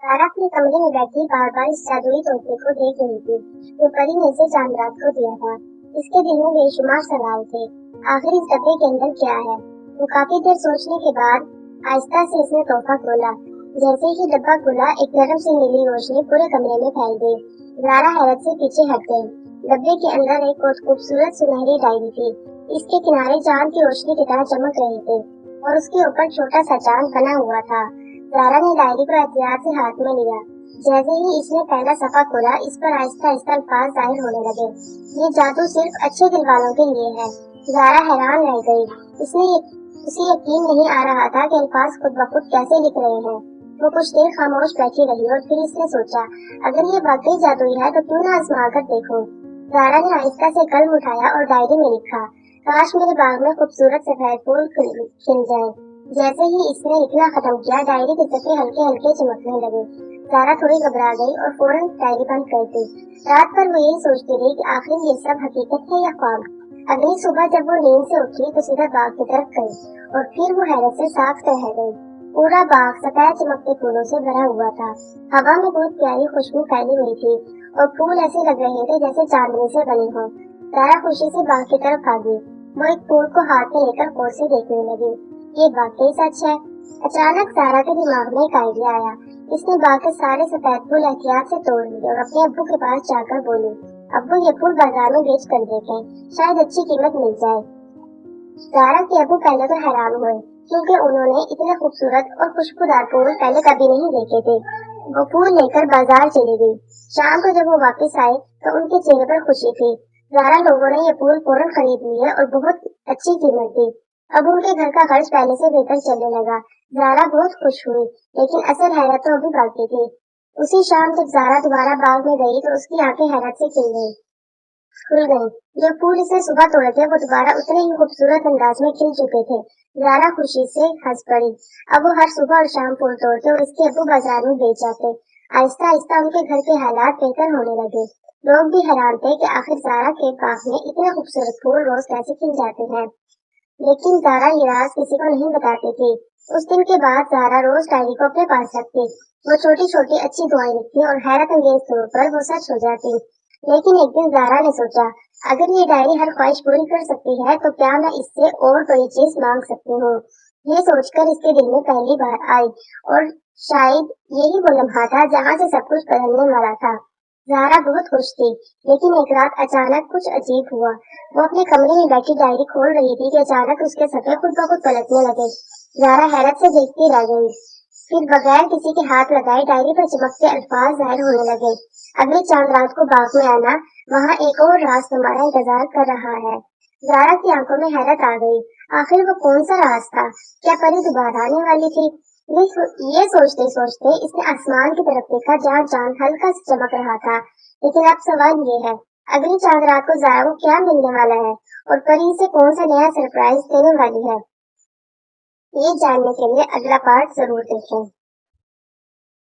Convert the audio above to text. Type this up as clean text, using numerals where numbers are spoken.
तारा अपने कमरे में बैठी बार बार इस जादुई तोहफे को देख रही थी जो परी ने इसे चांद को दिया था। इसके दिल में बेशुमार सवाल थे। आखिर इस डब्बे के अंदर क्या है? वो काफी देर सोचने के बाद आहिस्ता से इसने तोहफा खोला। जैसे ही डब्बा खुला, एक नरम सी नीली रोशनी पूरे कमरे में फैल गई। ज़ारा हैरत से पीछे हट गई। डब्बे के अंदर एक खूबसूरत सुनहरी डायरी थी। इसके किनारे चांद की रोशनी की तरह चमक रहे थे और उसके ऊपर छोटा सा चांद बना हुआ था। ज़ारा ने डायरी को एहतियात से हाथ में लिया। जैसे ही इसने पहला सफा खोला, इस पर आहिस्ता आहिस्ता अल्फाज जाहिर होने लगे। ये जादू सिर्फ अच्छे दिल वालों के लिए है। ज़ारा हैरान रह गई। उसे यकीन नहीं आ रहा था कि अल्फाज खुद ब खुद कैसे लिख रहे हैं। वो कुछ देर खामोश बैठी रही और फिर इसने सोचा, अगर ये वाकई जादुई है तो क्यों ना आजमा कर देखूं। ज़ारा ने आहिस्ता से कलम उठाया और डायरी में लिखा, काश मेरे बाग में खूबसूरत सफेद फूल खिल जाएं। जैसे ही इसने लिखना खत्म किया, डायरी के सफ़े हल्के हल्के चमकने लगे। ज़ारा थोड़ी घबरा गई और फौरन डायरी बंद कर दी। रात भर वो यही सोचती रही कि आखिर ये सब हकीकत है या ख्वाब। अगली सुबह जब वो नींद से उठी तो सीधा बाग की तरफ गई और फिर वो हैरत से साफ रह गई। पूरा बाग सफेद चमकते फूलों से भरा हुआ था। हवा में बहुत प्यारी खुशबू फैली हुई थी और फूल ऐसे लग रहे थे जैसे चांदनी से बने हों। ज़ारा खुशी से बाग की तरफ भागी। वो एक फूल को हाथ में लेकर गौर से देखने लगी। ये वाकई सच है। अचानक ज़ारा के दिमाग में एक आइडिया आया। इसने बाग के सारे सफेद फूल एहतियात से तोड़ लिए और अपने अब्बू के पास जाकर बोली, अब्बू ये फूल बाजार में बेच कर देखें, शायद अच्छी कीमत मिल जाए। ज़ारा के अब्बू पहले तो हैरान हुए क्योंकि उन्होंने इतने खूबसूरत और खुशबूदार फूल पहले कभी नहीं देखे थे। वो फूल लेकर बाजार चली गई। शाम को जब वो वापस आए तो उनके चेहरे पर खुशी थी। ज़ारा लोगों ने ये फूल फौरन खरीद लिए और बहुत अच्छी कीमत दी। अब उनके घर का खर्च पहले से बेहतर चलने लगा। ज़ारा बहुत खुश हुई, लेकिन असल हैरत तो अभी बाकी थी। उसी शाम जब ज़ारा दोबारा बाग में गई तो उसकी आंखें हैरत से खुल गईं। जो फूल इसने सुबह तोड़े थे वो दोबारा उतने ही खूबसूरत अंदाज में खिल चुके थे। ज़ारा खुशी से हंस पड़ी। अब वो हर सुबह और शाम फूल तोड़ते और इसके अब्बू बाजार में बेच जाते। आहिस्ता आहिस्ता उनके घर के हालात बेहतर होने लगे। लोग भी हैरान थे कि आखिर ज़ारा के बाग में इतने खूबसूरत फूल रोज कैसे खिल जाते हैं। लेकिन ज़ारा ये राज किसी को नहीं बताती थी। उस दिन के बाद ज़ारा रोज डायरी को अपने पास रखती। वो छोटी छोटी अच्छी दुआएं लिखती और हैरत अंगेज तौर पर वो सच हो जाती। लेकिन एक दिन ज़ारा ने सोचा, अगर ये डायरी हर ख्वाहिश पूरी कर सकती है तो क्या मैं इससे और कोई चीज मांग सकती हूँ। ये सोचकर इसके दिल में पहली बार आई और शायद यही वो लम्हा था जहाँ से सब कुछ बदलने वाला था। ज़ारा बहुत खुश थी, लेकिन एक रात अचानक कुछ अजीब हुआ। वो अपने कमरे में बैठी डायरी खोल रही थी कि अचानक उसके सफ़े खुद ब खुद पलटने लगे। ज़ारा हैरत से देखती रह गई। फिर बगैर किसी के हाथ लगाए डायरी पर चमकते अल्फाज जाहिर होने लगे, अगली चांद रात को बाग में आना, वहाँ एक और राज तुम्हारा इंतजार कर रहा है। ज़ारा की आंखों में हैरत आ गई। आखिर वो कौन सा राज था? क्या परी दोबारा आने वाली थी? ये सोचते सोचते इसने आसमान की तरफ देखा जहाँ चांद हल्का से चमक रहा था। लेकिन अब सवाल ये है, अगली चांद रात को ज़ारा को क्या मिलने वाला है और परी से कौन सा नया सरप्राइज देने वाली है? ये जानने के लिए अगला पार्ट जरूर देखें।